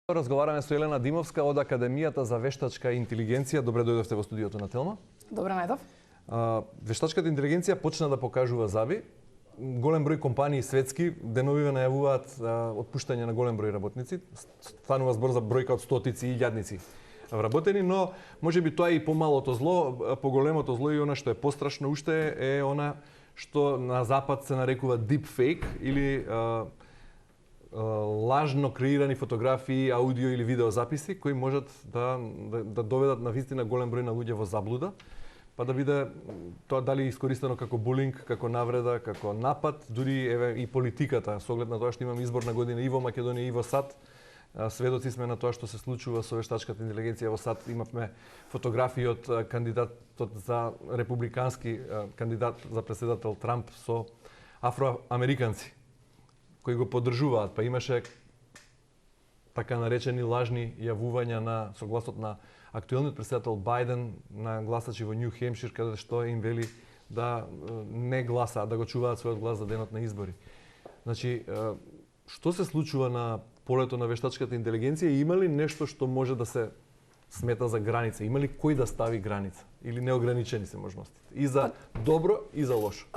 Разговараме со Елена Димовска од Академијата за вештачка интелигенција. Добре дојдовте во студиото на Телма. Добре најдов. Вештачката интелигенција почна да покажува заби. Голем број компании светски деновиве најавуваат отпуштање на голем број работници. Станува збор за бројка од стотици и илјадници вработени, но можеби тоа е и помалото зло. Поголемото зло и она што е пострашно уште е она што на запад се нарекува deepfake или лажно креирани фотографии, аудио или видео записи кои можат да доведат на вистина голем број на луѓе во заблуда, па да биде тоа дали искористено како булинг, како навреда, како напад, дури еве и политиката со оглед на тоа што имаме изборна година и во Македонија и во САД. Сведоци сме на тоа што се случува со вештачката интелигенција во САД. Имавме фотографии од кандидатот за републикански кандидат за председател Трамп со афроамериканци кои го поддржуваат, па имаше така наречени лажни јавувања на согласот на актуелниот председател Бајден на гласачи во Нью Хемпшир, каде што им вели да не гласаат, да го чуваат својот глас за денот на избори. Значи, што се случува на полето на вештачката интелигенција? Има ли нешто што може да се смета за граница? Има ли кој да стави граница? Или неограничени се можностите? И за добро, и за лошо?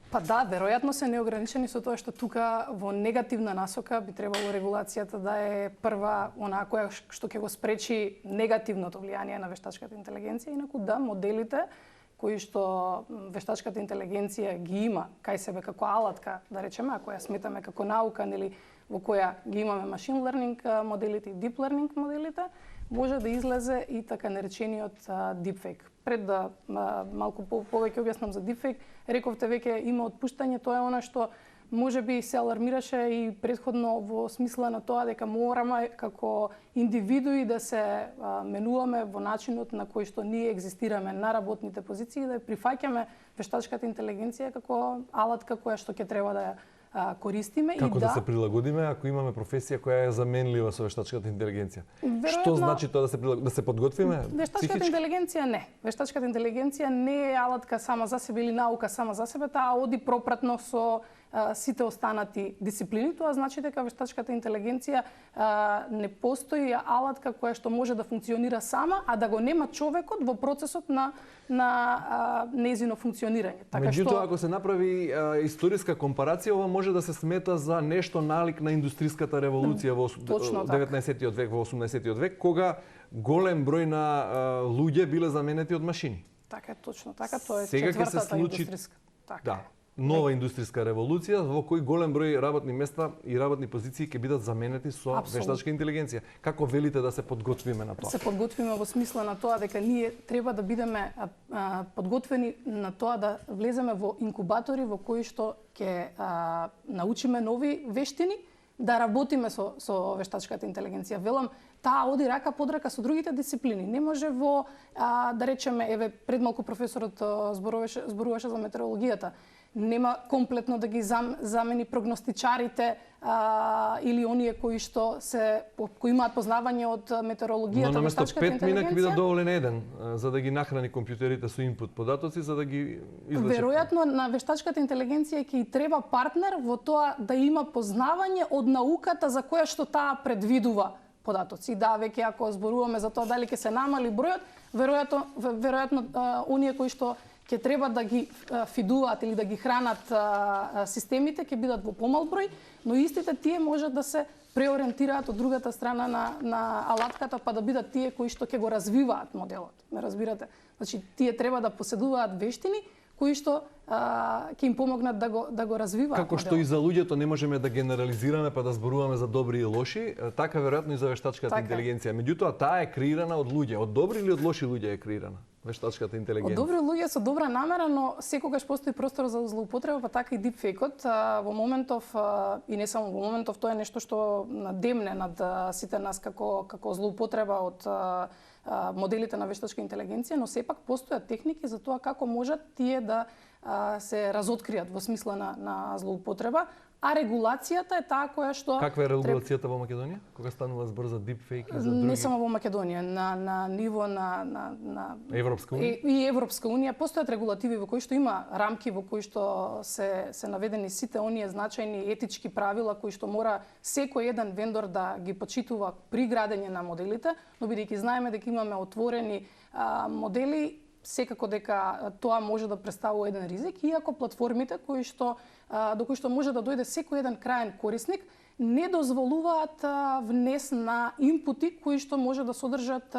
Па да, веројатно се неограничени со тоа што тука во негативна насока би требало регулацијата да е прва онаа која што ќе го спречи негативното влијание на вештачката интелигенција, инаку да, моделите кои што вештачката интелигенција ги има кај себе како алатка, да речеме, ако ја сметаме како наука или во која ги имаме машин лернинг моделите и дип лернинг моделите, може да излезе и така наречениот deepfake. Пред да малку повеќе објаснам за deepfake, рековте веќе има отпуштање, тоа е она што можеби се алармираше и претходно во смисла на тоа дека мораме како индивидуи да се менуваме во начинот на кој што ние екзистираме на работните позиции, да ја прифаќаме вештачката интелигенција како алатка која што ќе треба да ја користиме. Како да се прилагодиме ако имаме професија која е заменлива со вештачката интелигенција? Што значи тоа да се подготвиме? Вештачката интелигенција не. Вештачката интелигенција не е алатка сама за себе или наука сама за себе, таа оди пропратно со сите останати дисциплини. Тоа значи дека вештачката интелигенција не постои алатка која што може да функционира сама, а да го нема човекот во процесот на нејзино функционирање. Така меѓутоа, ако се направи историска компарација, ова може да се смета за нешто налик на индустриската револуција во 19-тиот век, во 18-тиот век, кога голем број на луѓе биле заменети од машини. Така е, точно така, тоа е сега четвртата индустриска. Така. Да, нова индустријска револуција во кој голем број работни места и работни позиции ќе бидат заменети со вештачка интелигенција. Како велите да се подготвиме на тоа? Се подготвиме во смисла на тоа дека ние треба да бидеме подготвени на тоа да влеземе во инкубатори во кои што ќе научиме нови вештини, да работиме со вештачката интелигенција. Велам, таа оди рака под рака со другите дисциплини. Не може во, да речеме, еве, пред малку професорот зборуваше за метеорологијата. Нема комплетно да ги замени прогностичарите или оние кои што кои имаат познавање од метеорологијата. Но наместо 5 минак биде доволен еден за да ги нахрани компјутерите со инпут податоци за да ги извлече. Веројатно на вештачката интелигенција ќе и треба партнер во тоа да има познавање од науката за која што таа предвидува податоци. Да, веќе ако зборуваме за тоа дали ќе се намали бројот, веројатно оние кои што ќе треба да ги фидуваат или да ги хранат системите ќе бидат во помал број, но истите тие можат да се преориентираат од другата страна на алатката, па да бидат тие кои што ќе го развиваат моделот. Ме разбирате? Значи, тие треба да поседуваат вештини кои што ќе им помогнат да го развиваат. Како што и за луѓето не можеме да генерализираме па да зборуваме за добри и лоши, така веројатно и за вештачката интелигенција. Меѓутоа, таа е креирана од луѓе. Од добри или од лоши луѓе е креирана вештачката интелигенција? Од добри луѓе со добра намера, но секогаш постои простор за злоупотреба, па така и дипфейкот. Во моментов, и не само во моментов, тоа е нешто што надемне над сите нас како злоупотреба од моделите на вештачка интелигенција, но сепак постојат техники за тоа како можат тие да се разоткријат во смисла на злоупотреба, А регулацијата е таа која што Каква е регулацијата во Македонија? Кога станува збор за deepfake и за други? Не само во Македонија, на ниво на Европска унија? И Европска унија постојат регулативи во кои што има рамки во кои што се наведени сите оние значајни етички правила кои што мора секој еден вендор да ги почитува при градење на моделите, но бидејќи знаеме дека имаме отворени модели, секако дека тоа може да представува еден ризик, иако платформите до кои што може да дојде секој еден краен корисник не дозволуваат внес на инпути кои што може да содржат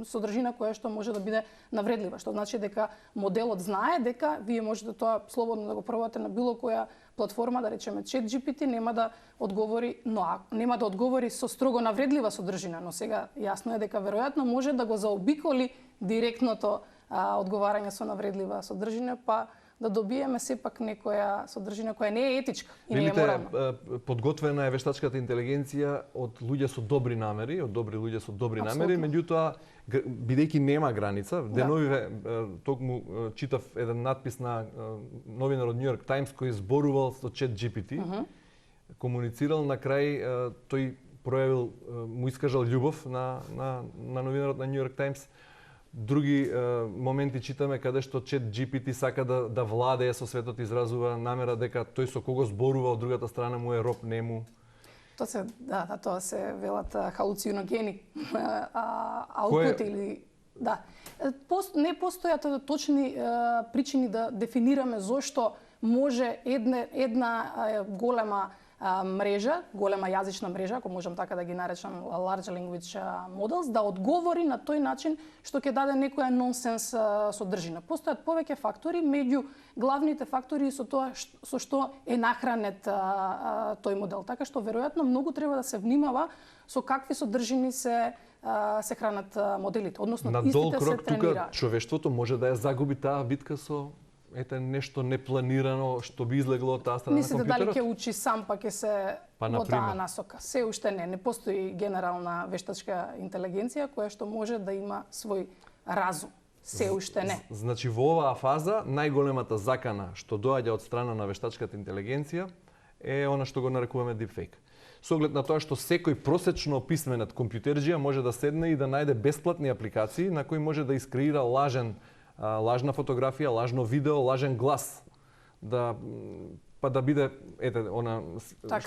содржина која што може да биде навредлива, што значи дека моделот знае дека вие можете тоа слободно да го пробате на било која платформа, да речеме ChatGPT, нема да одговори со строго навредлива содржина, но сега јасно е дека веројатно може да го заобиколи директното одговарање со навредлива содржина, па да добиеме сепак некоја содржина која не е етичка и не е морална. Подготвена е вештачката интелигенција од луѓе со добри намери, од добри луѓе со добри намери, меѓутоа бидејќи нема граница, деновиве токму читав еден надпис на новинар од New York Times кој зборувал со ChatGPT, комуницирал на крај, тој пројавил, му искажал љубов на новинарот на New York Times. Други моменти читаме каде што ChatGPT сака да владее со светот, изразува намера дека тој со кого зборува од другата страна му е роб, нему. Тоа се велат халуциногени аутпути или не постојат точни причини да дефинираме зошто може една голема мрежа, голема јазична мрежа, ако можам така да ги наречам large language models, да одговори на тој начин што ќе даде некоја нонсенс содржина. Постојат повеќе фактори, меѓу главните фактори со тоа со што е нахранет тој модел. Така што веројатно многу треба да се внимава со какви содржини се хранат моделите, односно истите се тренираат. Тука човештвото може да ја загуби таа битка со нешто непланирано што би излегло од таа страна на компјутерот? Мислите дали ќе учи сам па ќе се во таа насока? Се уште не постои генерална вештачка интелигенција која што може да има свој разум. Се уште не. Значи во оваа фаза најголемата закана што доаѓа од страна на вештачката интелигенција е она што го нарекуваме deepfake. Со оглед на тоа што секој просечно писменет компјутерџија може да седне и да најде бесплатни апликации на кои може да искреира лажна фотографија, лажно видео, лажен глас, да биде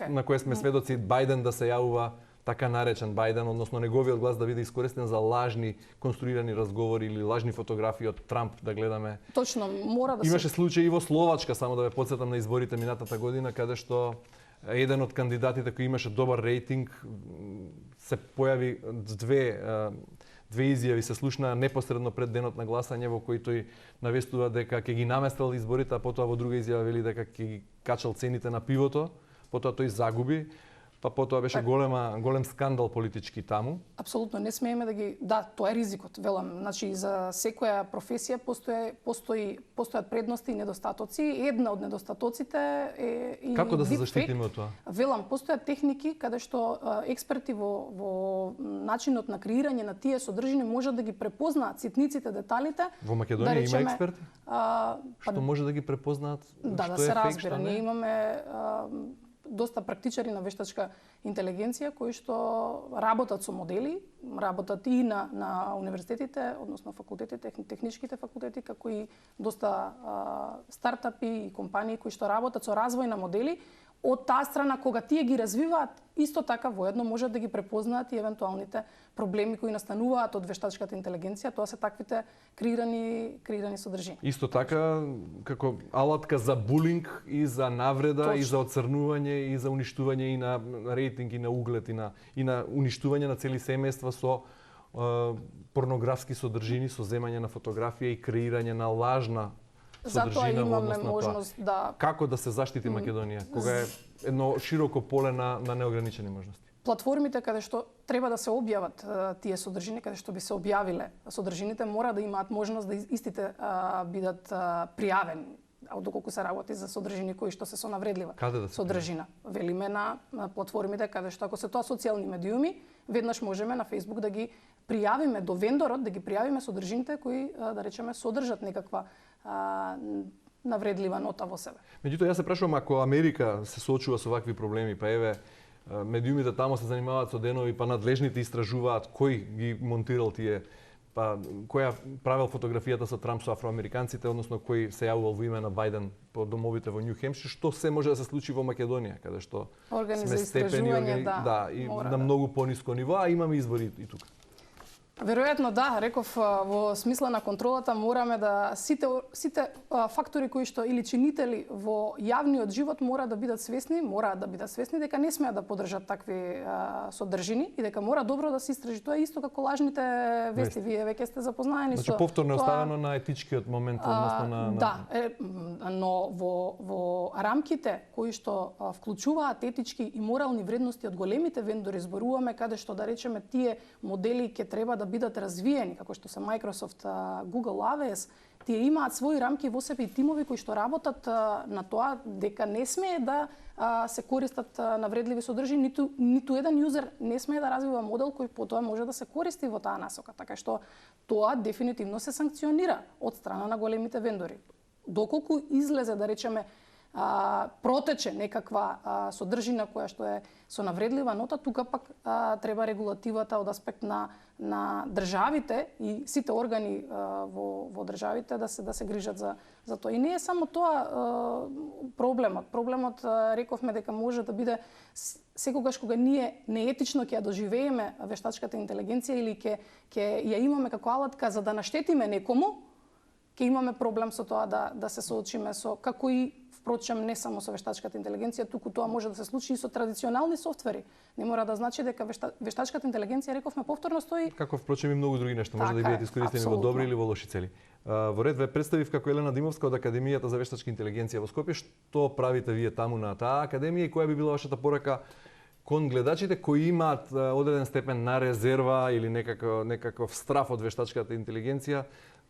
на кое сме сведоци Бајден да се јавува така наречен Бајден, односно неговиот глас да биде искористен за лажни конструирани разговори или лажни фотографии од Трамп да гледаме. Точно, мора да Имаше случаи и во Словачка, само да ве потсетам на изборите минатата година, каде што еден од кандидатите кој имаше добар рейтинг се појави две изјави се слушнаа непосредно пред денот на гласање во кој тој навестува дека ќе ги наместил изборите, а потоа во друга изјава вели дека ќе ги качал цените на пивото, потоа тој загуби, па потоа беше голем скандал политички таму. Апсолутно не смееме да ги тоа е ризикот, велам. Значи за секоја професија постојат предности и недостатоци. Една од недостатоците е и како да се заштитиме од тоа? Велам, постојат техники каде што експерти во начинот на креирање на тие содржини можат да ги препознаат ситниците, деталите. Во Македонија има експерти? Што може да ги препознаат? Да се разбира. Ние имаме доста практичари на вештачка интелигенција кои што работат со модели, работат и на универзитетите, односно факултетите, техничките факултети, како и доста стартапи и компании кои што работат со развој на модели. Од таа страна, кога тие ги развиваат, исто така воедно можат да ги препознаат и евентуалните проблеми кои настануваат од вештачката интелигенција, тоа се таквите креирани содржини. Исто така, како алатка за булинг и за навреда, точно, и за оцрнување и за уништување и на рейтинг и на углед и на уништување на цели семејства со порнографски содржини, со земање на фотографија и креирање на лажна затоа имаме можност да... Како да се заштити Македонија, кога е едно широко поле на неограничени можности? Платформите каде што треба да се објават тие содржини, каде што би се објавиле содржините, мора да имаат можност да истите бидат пријавени, доколку се работи за содржини кои што се со навредлива содржина. Велиме на платформите каде што ако се тоа социјални медиуми, веднаш можеме на Facebook да ги пријавиме до вендорот, да ги пријавиме содржините кои, да речеме, содржат некаква навредлива нота во себе. Меѓутоа, јас се прашувам, ако Америка се соочува со вакви проблеми, па еве, медиумите тамо се занимаваат со денови, па надлежните истражуваат кој ги монтирал тие, па која правил фотографијата со Трамп со афроамериканците, односно кој се јавувал во име на Бајден по домовите во Њу Хемпшир, што се може да се случи во Македонија, каде што сме степени и на многу пониско ниво, а имаме избори и тука. Веројатно да, реков во смисла на контролата мораме да сите фактори кои што или чинители во јавниот живот мора да бидат свесни дека не смеат да поддржат такви содржини и дека мора добро да се истражи. Тоа е исто како лажните вести. Вие веќе сте запознаени со. Значи повторно оставено на етичкиот момент, односно на Да, но во рамките кои што вклучуваат етички и морални вредности од големите вендори зборуваме, каде што да речеме тие модели ќе треба да бидат развиени, како што се Microsoft, Google, AWS, тие имаат своји рамки во себе и тимови кои што работат на тоа дека не смее да се користат навредливи содржини, ниту еден јузер не смее да развива модел кој потоа може да се користи во таа насока, така што тоа дефинитивно се санкционира од страна на големите вендори. Доколку излезе, да речеме, протече некаква содржина која што е со навредлива нота, тука пак треба регулативата од аспект на државите и сите органи во државите да се грижат за тоа. И не е само тоа проблемот. Проблемот рековме дека може да биде секогаш кога ние неетично ќе ја доживееме вештачката интелигенција или ќе ја имаме како алатка за да наштетиме некому, ќе имаме проблем со тоа да се соочиме со, како и впрочем не само со вештачката интелигенција, туку тоа може да се случи и со традиционални софтвери. Не мора да значи дека вештачката интелигенција, рековме, повторно стои. Како впрочем и многу други нешта може да бидат искористени во добри или во лоши цели. Во ред ве представив како Елена Димовска од Академијата за вештачка интелигенција во Скопје. Што правите вие таму на таа академија и која би била вашата порака кон гледачите кои имаат одреден степен на резерва или некаков страф од вештачката интелигенција?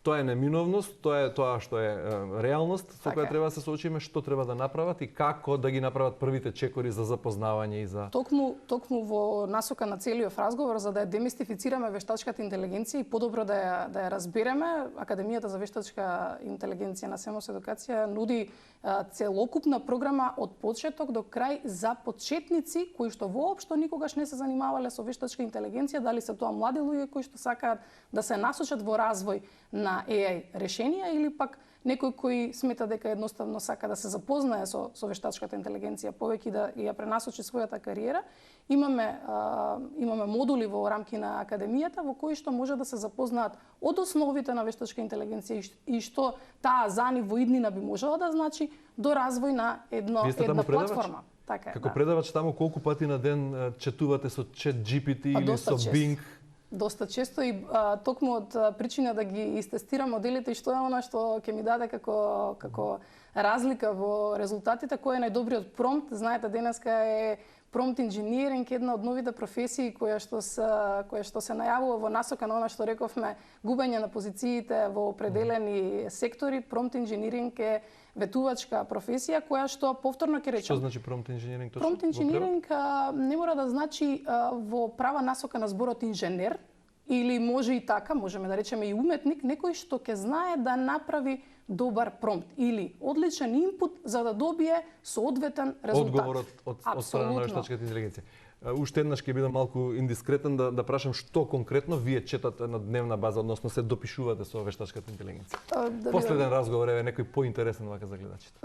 Тоа е неминовност, тоа е тоа што е реалност со која треба да се соочиме, што треба да направат и како да ги направат првите чекори за запознавање и за Токму во насока на целиот разговор за да ја демистифицираме вештачката интелигенција и подобро да ја разбереме, Академијата за вештачка интелигенција на СМОС Едукација нуди целокупна програма од почеток до крај за почетници кои што воопшто никогаш не се занимавале со вештачка интелигенција, дали се тоа млади луѓе кои што сакаат да се насочат во развој на AI решенија или пак некој кој смета дека едноставно сака да се запознае со вештачката интелигенција повеќе да ја пренасочи својата кариера. Имаме модули во рамки на академијата во кои што може да се запознаат од основите на вештачка интелигенција и што таа за нив во иднина би можела да значи до развој на една платформа. Така е. Како предавач таму колку пати на ден четувате со ChatGPT или со Bing? Доста често и токму од причина да ги истестирам моделите и што е она што ќе ми даде како разлика во резултатите, кој е најдобриот промпт. Знаете, денеска е промпт инженеринг една од новите професии која што се најавува во насока на она што рековме губење на позициите во определени сектори. Промпт инженеринг е ветувачка професија која што повторно ќе речам. Што значи промпт инженеринг точно? Промпт инженеринг не мора да значи во права насока на зборот инженер или може и така, можеме да речеме и уметник, некој што ќе знае да направи добар промпт или одличен инпут за да добие соодветен резултат. Одговорот од страна на вештачката интелигенција. Уште еднаш ќе бидам малку индискретен да прашам што конкретно вие четате на дневна база, односно се допишувате со вештачката интелигенција. Последен разговор е некој поинтересен вака за гледачите.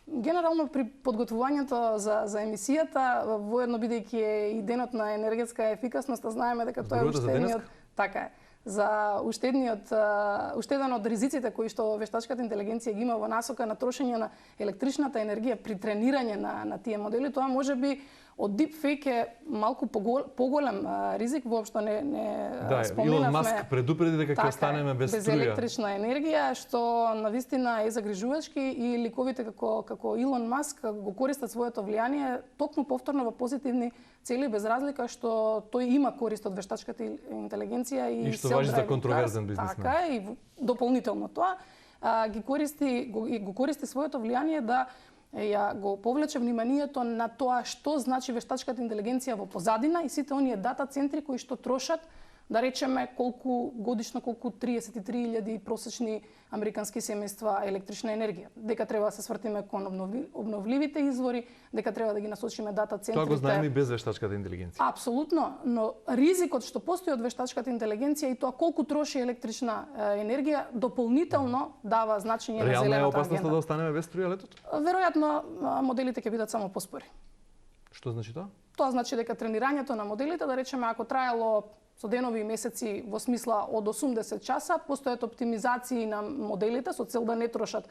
Генерално при подготвувањето за емисијата, воедно бидејќи е и денот на енергетска ефикасност, знаеме дека тоа е уште така е. За уште еден од ризиците кои што вештачката интелигенција ги има во насока на трошење на електричната енергија при тренирање на тие модели, тоа може би од deepfake е малку поголем ризик, воопшто не споменавме. Илон Маск предупреди дека ќе останеме без струја. Без електрична енергија, што навистина е загрижувачки и ликовите како Илон Маск го користат своето влијание токму повторно во позитивни цели, без разлика што тој има корист од вештачката интелигенција и што важи за контроверзен бизнесмен. Така и дополнително тоа го користи своето влијание да ја го повлече вниманието на тоа што значи вештачката интелигенција во позадина и сите оние дата центри кои што трошат Да речеме колку 33.000 просечни американски семејства електрична енергија. Дека треба да се свртиме кон обновливите извори, дека треба да ги насочиме дата центрите. Тоа го знаеме и без вештачката интелигенција. Апсолутно, но ризикот што постои од вештачката интелигенција и тоа колку троши електрична енергија дополнително дава значење на зелената агенда. Реална е опасноста да останеме без струја летото? Веројатно моделите ќе бидат само поспори. Што значи тоа? Тоа значи дека тренирањето на моделите, да речеме, ако траело со денови и месеци во смисла од 80 часа, постојат оптимизации на моделите со цел да не трошат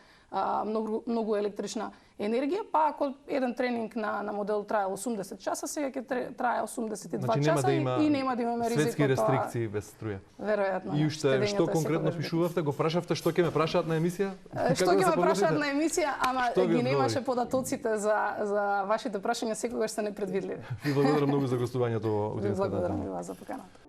многу електрична енергија, па ако еден тренинг на модел трае 80 часа, сега ќе трае 82 значи, часа да и нема да имаме ризик светски рестрикции без струја. Веројатно. И уште што конкретно пишувавте, го прашавте што ќе ме прашаат на емисија? Што ќе ме прашаат на емисија, ама ги немаше податоците за вашите прашања, секогаш се непредвидливи. Ви благодарам многу за гостувањето во Удиенска. Благодарам и вас за поканата.